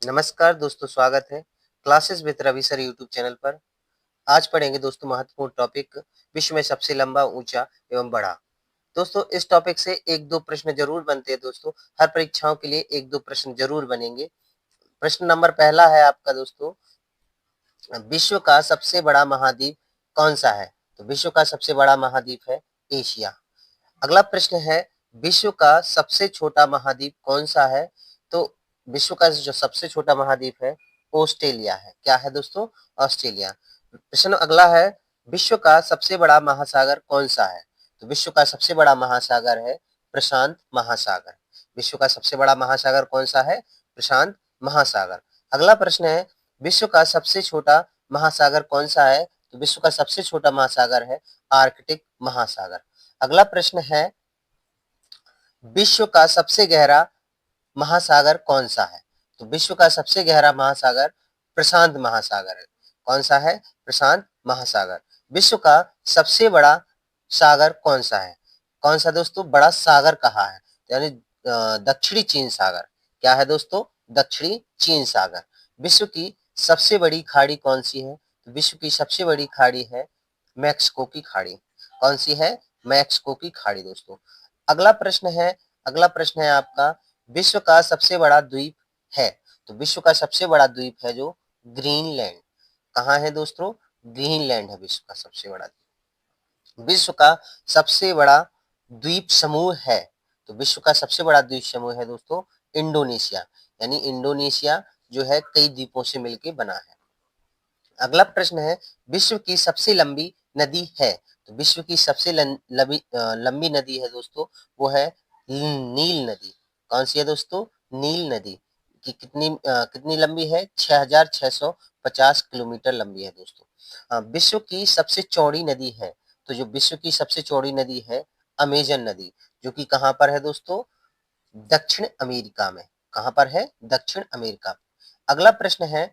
नमस्कार दोस्तों, स्वागत है classes with Ravi sir YouTube channel पर। आज पढ़ेंगे दोस्तों महत्वपूर्ण टॉपिक विश्व में सबसे लंबा, ऊंचा एवं बड़ा। दोस्तों इस टॉपिक से 1-2 प्रश्न जरूर बनते हैं दोस्तों। हर परीक्षाओं के लिए 1-2 प्रश्न जरूर बनेंगे। प्रश्न नंबर पहला है आपका दोस्तों, विश्व का सबसे बड़ा महाद्वीप कौन सा है? तो विश्व का सबसे बड़ा महाद्वीप है एशिया। अगला प्रश्न है, विश्व का सबसे छोटा महाद्वीप कौन सा है? तो विश्व का जो सबसे छोटा महाद्वीप है ऑस्ट्रेलिया है। क्या है दोस्तों? ऑस्ट्रेलिया। प्रश्न अगला है, विश्व का सबसे बड़ा महासागर कौन सा है? तो विश्व का सबसे बड़ा महासागर है प्रशांत महासागर। विश्व का सबसे बड़ा महासागर कौन सा है? प्रशांत महासागर। अगला प्रश्न है, विश्व का सबसे छोटा महासागर कौन सा है? तो विश्व का सबसे छोटा महासागर है आर्कटिक महासागर। अगला प्रश्न है, विश्व का सबसे गहरा महासागर कौन सा है? तो विश्व का सबसे गहरा महासागर प्रशांत महासागर है। कौन सा है? प्रशांत महासागर। विश्व का सबसे बड़ा सागर कौन सा है? कौन सा दोस्तों बड़ा सागर कहा है? यानी दक्षिणी चीन सागर। क्या है दोस्तों? दक्षिणी चीन सागर। विश्व की सबसे बड़ी खाड़ी कौन सी है? तो विश्व की सबसे बड़ी खाड़ी है मैक्सिको की खाड़ी। कौन सी है? मैक्सिको की खाड़ी दोस्तों। अगला प्रश्न है आपका, विश्व का सबसे बड़ा द्वीप है। तो विश्व का सबसे बड़ा द्वीप है जो ग्रीनलैंड। कहाँ है दोस्तों? ग्रीनलैंड है विश्व का सबसे बड़ा द्वीप। विश्व का सबसे बड़ा द्वीप समूह है। तो विश्व का सबसे बड़ा द्वीप समूह है दोस्तों इंडोनेशिया। यानी इंडोनेशिया जो है कई द्वीपों से मिलकर बना है। अगला प्रश्न है, विश्व की सबसे लंबी नदी है। तो विश्व की सबसे लंबी नदी है दोस्तों वो है नील नदी। कौन सी है दोस्तों? नील नदी। की कितनी लंबी है? 6650 किलोमीटर लंबी है दोस्तों। विश्व की सबसे चौड़ी नदी है। तो जो विश्व की सबसे चौड़ी नदी है अमेजन नदी, जो कि कहाँ पर है दोस्तों? दक्षिण अमेरिका में। कहाँ पर है? दक्षिण अमेरिका। अगला प्रश्न है,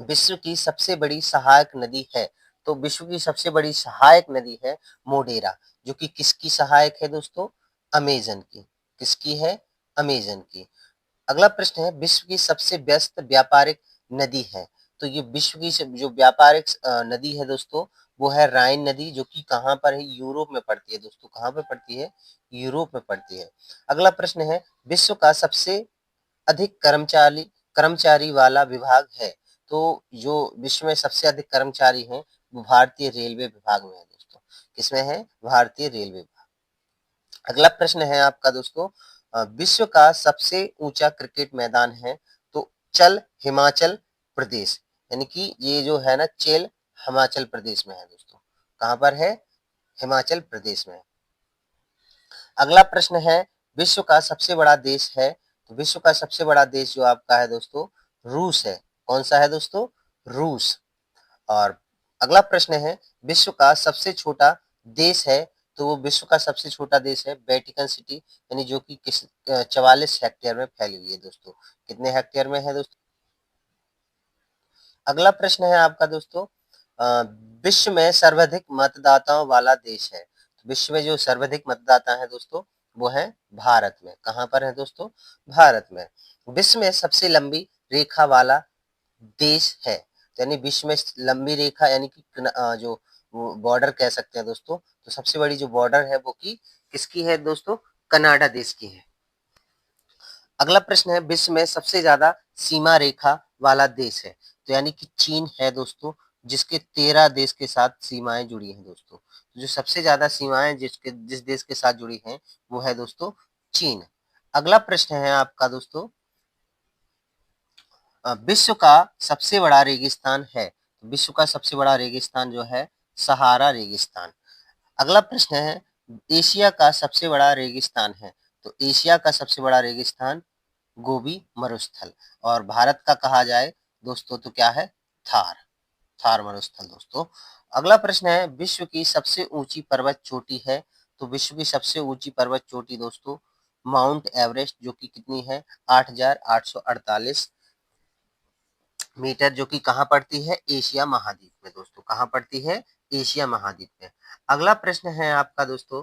विश्व की सबसे बड़ी सहायक नदी है। तो विश्व की सबसे बड़ी सहायक नदी है मोडेरा, जो कि किसकी सहायक है दोस्तों? अमेजन की। किसकी है? अमेजन की। अगला प्रश्न है, विश्व की सबसे व्यस्त व्यापारिक नदी है। तो ये विश्व की जो व्यापारिक नदी है दोस्तों वो है राइन नदी, जो कि कहाँ पर है? यूरोप में पड़ती है दोस्तों। कहाँ पे पड़ती है? यूरोप में पड़ती है। अगला प्रश्न है, विश्व का सबसे अधिक कर्मचारी वाला विभाग है। तो जो विश्व में सबसे अधिक कर्मचारी हैं वो भारतीय रेलवे विभाग में है दोस्तों। किसमें है? भारतीय रेलवे विभाग। अगला प्रश्न है आपका दोस्तों, विश्व का सबसे ऊंचा क्रिकेट मैदान है। तो चल हिमाचल प्रदेश, यानी कि ये जो है ना चेल हिमाचल प्रदेश में है दोस्तों। कहाँ पर है? हिमाचल प्रदेश में। अगला प्रश्न है, विश्व का सबसे बड़ा देश है। तो विश्व का सबसे बड़ा देश जो आपका है दोस्तों रूस है। कौन सा है दोस्तों? रूस। और अगला प्रश्न है, विश्व का सबसे छोटा देश है। तो वो विश्व का सबसे छोटा देश है वेटिकन सिटी, यानी जो कि 44 हेक्टेयर में फैली हुई है दोस्तों। कितने हेक्टेयर में है दोस्तों? अगला प्रश्न है आपका दोस्तों, विश्व में सर्वाधिक मतदाताओं वाला देश है। तो विश्व में जो सर्वाधिक मतदाता है दोस्तों वो है भारत में। कहाँ पर है दोस्तों? भारत में। विश्व में सबसे लंबी रेखा वाला देश है। यानी विश्व में लंबी रेखा यानी कि जो बॉर्डर कह सकते हैं दोस्तों, तो सबसे बड़ी जो बॉर्डर है वो किसकी है दोस्तों? कनाडा देश की है। अगला प्रश्न है, विश्व में सबसे ज्यादा सीमा रेखा वाला देश है। तो यानी कि चीन है दोस्तों, जिसके 13 देश के साथ सीमाएं जुड़ी हैं दोस्तों। तो जो सबसे ज्यादा सीमाएं जिस देश के साथ जुड़ी हैं वो है दोस्तों चीन। अगला प्रश्न है आपका दोस्तों, विश्व का सबसे बड़ा रेगिस्तान है। विश्व का सबसे बड़ा रेगिस्तान जो है सहारा रेगिस्तान। अगला प्रश्न है, एशिया का सबसे बड़ा रेगिस्तान है। तो एशिया का सबसे बड़ा रेगिस्तान गोबी मरुस्थल। और भारत का कहा जाए दोस्तों तो क्या है? थार। थार मरुस्थल दोस्तों। अगला प्रश्न है, विश्व की सबसे ऊंची पर्वत चोटी है। तो विश्व की सबसे ऊंची पर्वत चोटी दोस्तों माउंट एवरेस्ट, जो कि कितनी है? 8,848 मीटर, जो कि कहाँ पड़ती है? एशिया महाद्वीप में दोस्तों। कहाँ पड़ती है? एशिया महाद्वीप में। अगला प्रश्न है आपका दोस्तों,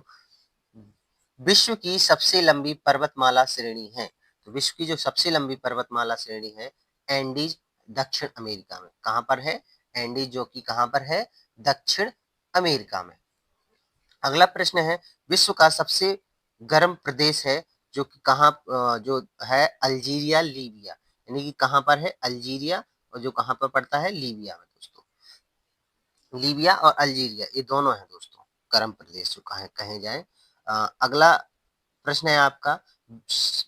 विश्व की सबसे लंबी पर्वतमाला श्रेणी है। तो तो विश्व की जो सबसे लंबी पर्वतमाला श्रेणी है एंडीज, दक्षिण अमेरिका में। कहाँ पर है? एंडीज, जो कि कहाँ पर है? दक्षिण अमेरिका में। अगला प्रश्न है, विश्व का सबसे गर्म प्रदेश है जो कि कहाँ जो है अल्जीरिया, लीबिया। यानी कि कहाँ पर है? अल्जीरिया, और जो कहाँ पर पड़ता है? लीबिया में दोस्तों। लीबिया और अल्जीरिया ये दोनों हैं दोस्तों गर्म प्रदेश जो कहे जाए। अगला प्रश्न है आपका,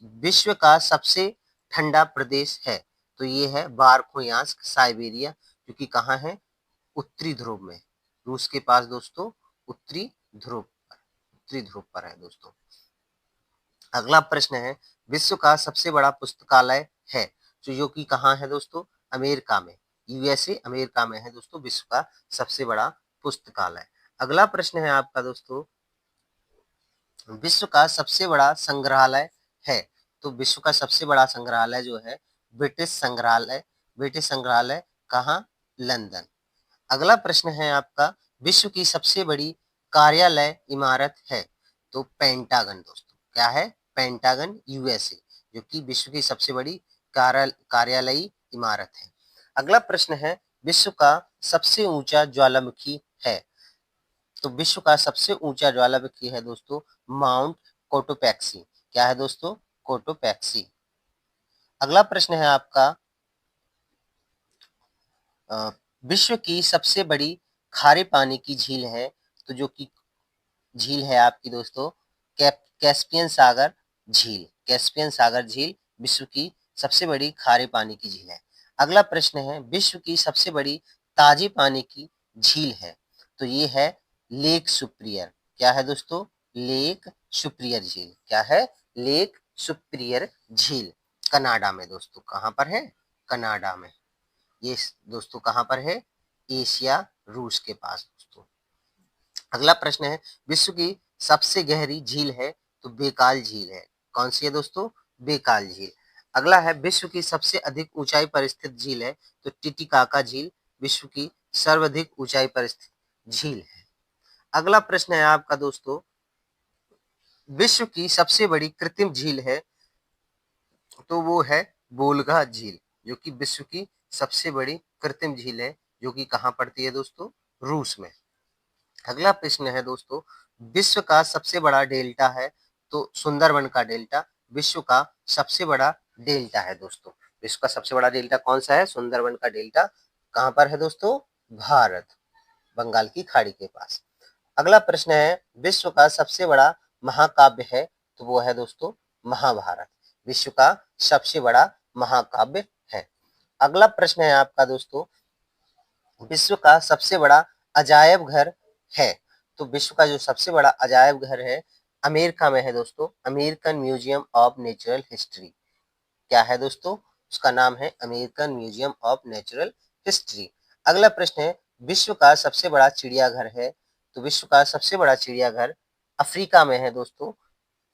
विश्व का सबसे ठंडा प्रदेश है, तो ये है बारकोयांस्क, साइबेरिया, जो कि कहाँ है? उत्तरी ध्रुव में, रूस के पास दोस्तों, उत्तरी ध्रुव पर है दोस्तों। अगला प्रश्न है, विश्व का सबसे बड़ा पुस्तकालय है, तो जो कि कहाँ है दोस्तों? अमेरिका में, यूएसए अमेरिका में है दोस्तों विश्व का सबसे बड़ा पुस्तकालय। अगला प्रश्न है आपका दोस्तों, विश्व का सबसे बड़ा संग्रहालय है, तो विश्व का सबसे बड़ा संग्रहालय जो है ब्रिटिश संग्रहालय कहाँ? लंदन। अगला प्रश्न है आपका, विश्व की सबसे बड़ी कार्यालय इमारत है, तो पेंटागन दोस्तों। क्या है? पेंटागन, यूएसए, जो कि विश्व की सबसे बड़ी कार्यालयी इमारत है। अगला प्रश्न है, विश्व का सबसे ऊंचा ज्वालामुखी है, तो विश्व का सबसे ऊंचा ज्वालामुखी है दोस्तों माउंट कोटोपैक्सी। क्या है दोस्तों? कोटोपैक्सी। अगला प्रश्न है आपका, विश्व की सबसे बड़ी खारे पानी की झील है, तो जो कि झील है आपकी दोस्तों कैस्पियन सागर झील विश्व की सबसे बड़ी खारे पानी की झील है। अगला प्रश्न है, विश्व की सबसे बड़ी ताजे पानी की झील है, तो ये है लेक सुप्रियर। क्या है दोस्तों? लेक सुप्रियर झील। क्या है? लेक सुप्रियर झील, कनाडा में दोस्तों। कहाँ पर है? कनाडा में। ये दोस्तों कहाँ पर है? एशिया, रूस के पास दोस्तों। अगला प्रश्न है, विश्व की सबसे गहरी झील है, तो बेकाल झील है। कौन सी है दोस्तों? बेकाल झील। अगला है, विश्व की सबसे अधिक ऊंचाई पर स्थित झील है, तो टिटिकाका झील विश्व की सर्वाधिक ऊंचाई पर स्थित झील है। अगला प्रश्न है आपका दोस्तों, विश्व की सबसे बड़ी कृत्रिम झील है, तो वो है बोलगा झील, जो कि विश्व की सबसे बड़ी कृत्रिम झील है, जो कि कहाँ पड़ती है दोस्तों? रूस में। अगला प्रश्न है दोस्तों, विश्व का सबसे बड़ा डेल्टा है, तो सुंदरबन का डेल्टा विश्व का सबसे बड़ा डेल्टा है दोस्तों। विश्व का सबसे बड़ा डेल्टा कौन सा है? सुंदरबन का डेल्टा। कहाँ पर है दोस्तों? भारत, बंगाल की खाड़ी के पास। अगला प्रश्न है, विश्व का सबसे बड़ा महाकाव्य है, तो वो है दोस्तों महाभारत, विश्व का सबसे बड़ा महाकाव्य है। अगला प्रश्न है आपका दोस्तों, विश्व का सबसे बड़ा अजायब घर है, तो विश्व का जो सबसे बड़ा अजायब घर है अमेरिका में है दोस्तों, American museum of natural history. क्या है दोस्तों? उसका नाम है American museum of natural history. अगला प्रश्न है, विश्व का सबसे बड़ा चिड़ियाघर है, तो विश्व का सबसे बड़ा चिड़ियाघर अफ्रीका में है दोस्तों,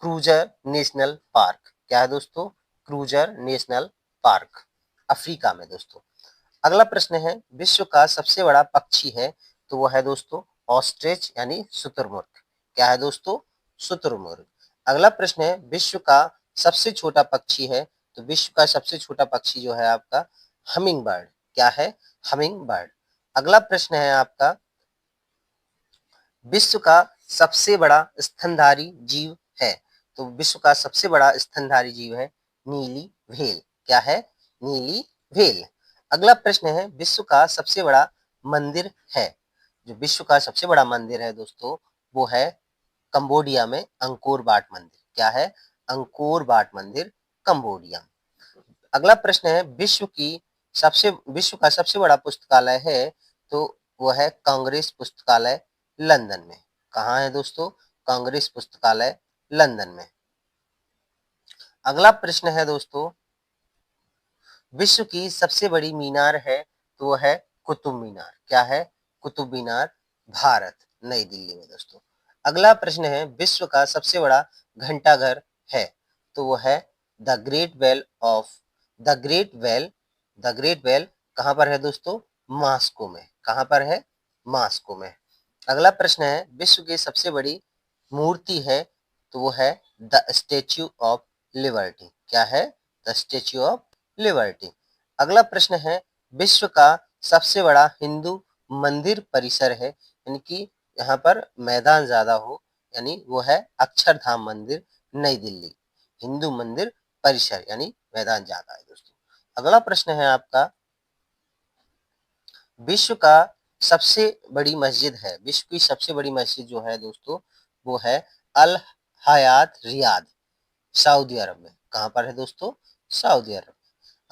क्रूजर नेशनल पार्क। क्या है दोस्तों? क्रूजर नेशनल पार्क, अफ्रीका में दोस्तों। अगला प्रश्न है, विश्व का सबसे बड़ा पक्षी है, तो वो है दोस्तों ऑस्ट्रिच यानी शुतुरमुर्ग। क्या है दोस्तों? शुतुरमुर्ग। अगला प्रश्न है, विश्व का सबसे छोटा पक्षी है, तो विश्व का सबसे छोटा पक्षी जो है आपका हमिंग बर्ड। क्या है? Humming bird. अगला प्रश्न है आपका, विश्व का सबसे बड़ा स्तनधारी जीव है, तो विश्व का सबसे बड़ा स्तनधारी जीव है नीली व्हेल। क्या है? नीली व्हेल। अगला प्रश्न है, विश्व का सबसे बड़ा मंदिर है, जो विश्व का सबसे बड़ा मंदिर है दोस्तों वो है कंबोडिया में अंकोर वाट मंदिर। क्या है? अंकोर वाट मंदिर, कंबोडिया। अगला प्रश्न है, विश्व का सबसे बड़ा पुस्तकालय है, तो वो है कांग्रेस पुस्तकालय लंदन में। कहाँ है दोस्तों? कांग्रेस पुस्तकालय लंदन में। अगला प्रश्न है दोस्तों, विश्व की सबसे बड़ी मीनार है, तो वो है कुतुब मीनार। क्या है? कुतुब मीनार, भारत, नई दिल्ली में दोस्तों। अगला प्रश्न है, विश्व का सबसे बड़ा घंटाघर है, तो वो है the great well of the great well कहाँ पर है दोस्तों? मॉस्को में। कहाँ पर है? मॉस्को में। अगला प्रश्न है, विश्व की सबसे बड़ी मूर्ति है, तो वो है द स्टेच्यू ऑफ लिबर्टी। क्या है? The statue of liberty. अगला प्रश्न है, विश्व का सबसे बड़ा हिंदू मंदिर परिसर है, यानी कि यहाँ पर मैदान ज्यादा हो, यानी वो है अक्षरधाम मंदिर, नई दिल्ली। हिंदू मंदिर परिसर यानी मैदान ज्यादा है दोस्तों। अगला प्रश्न है आपका, विश्व का सबसे बड़ी मस्जिद है, विश्व की सबसे बड़ी मस्जिद जो है दोस्तों वो है अल हयात रियाद, सऊदी अरब में। कहाँ पर है दोस्तों? सऊदी अरब।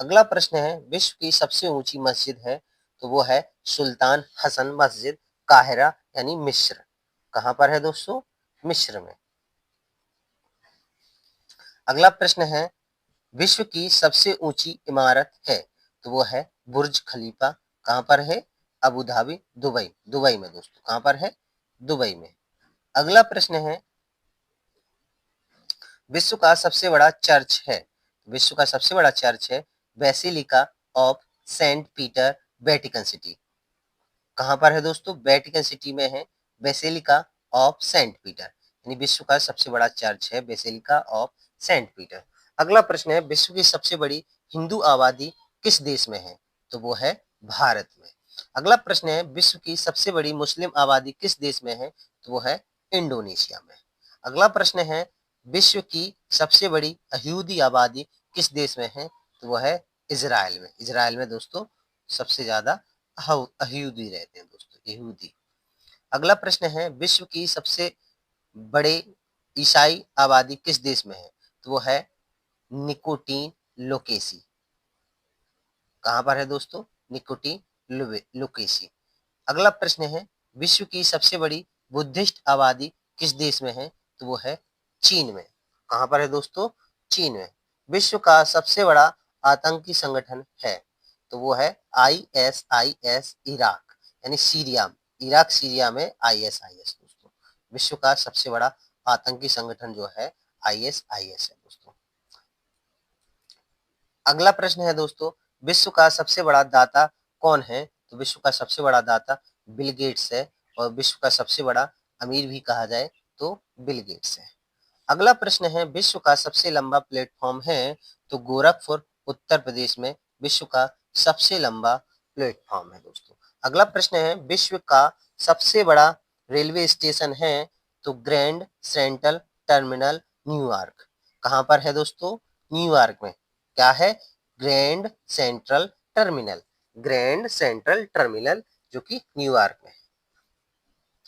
अगला प्रश्न है, विश्व की सबसे ऊंची मस्जिद है, तो वो है सुल्तान हसन मस्जिद, काहिरा यानी मिस्र। कहाँ पर है दोस्तों? मिस्र में। अगला प्रश्न है, विश्व की सबसे ऊंची इमारत है, तो वो है बुर्ज खलीफा। कहाँ पर है? अबू धाबी, दुबई, दुबई में दोस्तों। कहाँ पर है? दुबई में। अगला प्रश्न है, विश्व का सबसे बड़ा चर्च है, विश्व का सबसे बड़ा चर्च है basilica of Saint Peter, Vatican City. कहाँ पर है दोस्तों? वेटिकन सिटी में है बेसिलिका ऑफ सेंट पीटर, यानी विश्व का सबसे बड़ा चर्च है बेसिलिका ऑफ सेंट पीटर। अगला प्रश्न है, विश्व की सबसे बड़ी हिंदू आबादी किस देश में है, तो वो है भारत में। अगला प्रश्न है, विश्व की सबसे बड़ी मुस्लिम आबादी किस देश में है, तो वो है इंडोनेशिया में। अगला प्रश्न है, विश्व की सबसे बड़ी यहूदी आबादी किस देश में है, तो वो है इजराइल में। इजराइल में दोस्तों सबसे ज्यादा यहूदी रहते हैं दोस्तों, यहूदी। अगला प्रश्न है, विश्व की सबसे बड़े ईसाई आबादी किस देश में है, तो वो है निकोटीन लोकेसी। कहाँ पर है दोस्तों? निकोटीन लोकेसी। अगला प्रश्न है, विश्व की सबसे बड़ी बुद्धिस्ट आबादी किस देश में है, तो वो है चीन में। कहाँ पर है दोस्तों? चीन में। विश्व का सबसे बड़ा आतंकी संगठन है, तो वो है ISIS, इराक यानी सीरिया, इराक सीरिया में ISIS दोस्तों। विश्व का सबसे बड़ा आतंकी संगठन जो है ISIS है दोस्तों। अगला प्रश्न है दोस्तों, विश्व का सबसे बड़ा दाता कौन है, तो विश्व का सबसे बड़ा दाता बिल गेट्स है, और विश्व का सबसे बड़ा अमीर भी कहा जाए तो बिल गेट्स है। अगला प्रश्न है, विश्व का सबसे लंबा प्लेटफॉर्म है, तो गोरखपुर उत्तर प्रदेश में विश्व का सबसे लंबा प्लेटफॉर्म है दोस्तों। अगला प्रश्न है, विश्व का सबसे बड़ा रेलवे स्टेशन है, तो ग्रैंड सेंट्रल टर्मिनल न्यूयॉर्क। कहाँ पर है दोस्तों? न्यूयॉर्क में। क्या है? Grand central terminal, grand central terminal जो कि न्यूयॉर्क में है।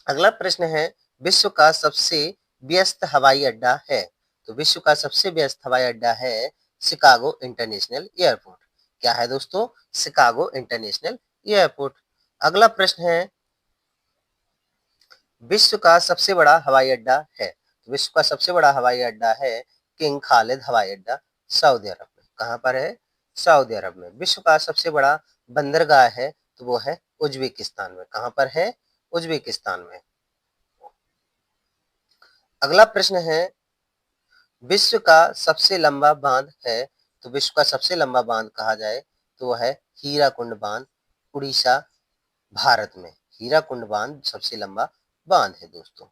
अगला प्रश्न है, विश्व का सबसे व्यस्त हवाई अड्डा है, तो विश्व का सबसे व्यस्त हवाई अड्डा है शिकागो इंटरनेशनल एयरपोर्ट। क्या है दोस्तों? Chicago international airport. अगला प्रश्न है, विश्व का सबसे बड़ा हवाई अड्डा है, तो विश्व का सबसे बड़ा हवाई अड्डा है किंग खालिद हवाई अड्डा, सऊदी अरब में। कहाँ पर है? सऊदी अरब में। विश्व का सबसे बड़ा बंदरगाह है, तो वो है उज्बेकिस्तान में। कहाँ पर है? उज्बेकिस्तान में। अगला प्रश्न है, विश्व का सबसे लंबा बांध है, तो विश्व का सबसे लंबा बांध कहा जाए तो वह है हीराकुंड बांध, उड़ीसा, भारत में। हीराकुंड बांध सबसे लंबा बांध है दोस्तों।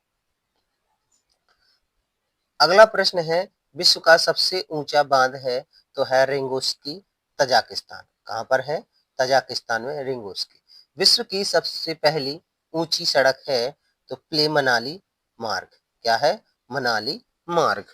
अगला प्रश्न है, विश्व का सबसे ऊंचा बांध है, तो है रिंगोस्की, तजाकिस्तान। कहाँ पर है? तजाकिस्तान में रिंगोस्की। विश्व की सबसे पहली ऊंची सड़क है, तो प्ले मनाली मार्ग। क्या है? मनाली मार्ग।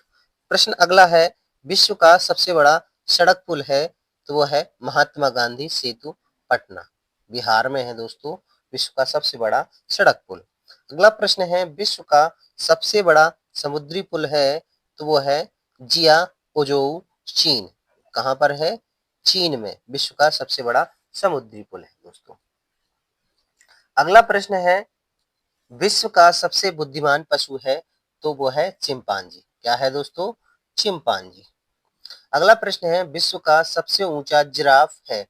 प्रश्न अगला है, विश्व का सबसे बड़ा सड़क पुल है, तो वो है महात्मा गांधी सेतु, पटना, बिहार में है दोस्तों विश्व का सबसे बड़ा सड़क पुल। अगला प्रश्न है, विश्व का सबसे बड़ा समुद्री पुल है, तो वो है जिया ओजोउ, चीन। कहाँ पर है? चीन में विश्व का सबसे बड़ा समुद्री पुल है दोस्तों। अगला प्रश्न है, विश्व का सबसे बुद्धिमान पशु है, तो वो है चिंपांजी। क्या है दोस्तों? चिंपांजी। अगला प्रश्न है, विश्व का सबसे ऊंचा जिराफ है,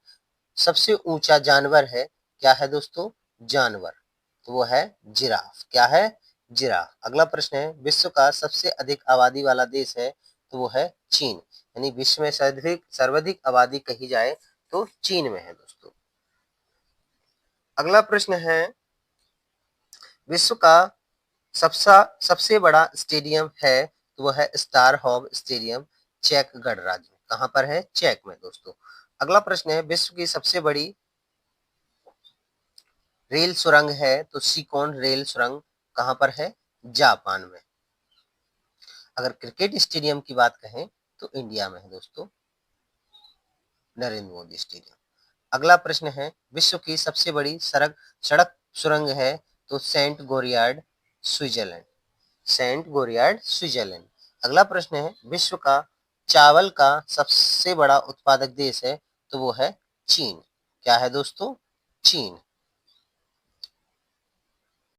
सबसे ऊंचा जानवर है। क्या है दोस्तों? जानवर, तो वो है जिराफ। क्या है? जिराफ। अगला प्रश्न है, विश्व का सबसे अधिक आबादी वाला देश है, तो वो है चीन, यानी विश्व में सर्वाधिक सर्वाधिक आबादी कही जाए तो चीन में है दोस्तों। अगला प्रश्न है, विश्व का सबसे बड़ा स्टेडियम है, तो वह है स्टार हॉग स्टेडियम, चेक गणराज्य में। कहाँ पर है? चेक में दोस्तों। अगला प्रश्न है, विश्व की सबसे बड़ी रेल सुरंग है तो सिकोन रेल सुरंग कहाँ पर है? जापान में। अगर क्रिकेट स्टेडियम की बात कहें तो इंडिया में है दोस्तों, नरेंद्र मोदी स्टेडियम। अगला प्रश्न है, विश्व की सबसे बड़ी सड़क सड़क सुरंग है तो सेंट गोरियार्ड स्विट्जरलैंड, सेंट गोरियार्ड स्विट्जरलैंड। अगला प्रश्न है, विश्व का चावल का सबसे बड़ा उत्पादक देश है तो वो है चीन। क्या है दोस्तों? चीन।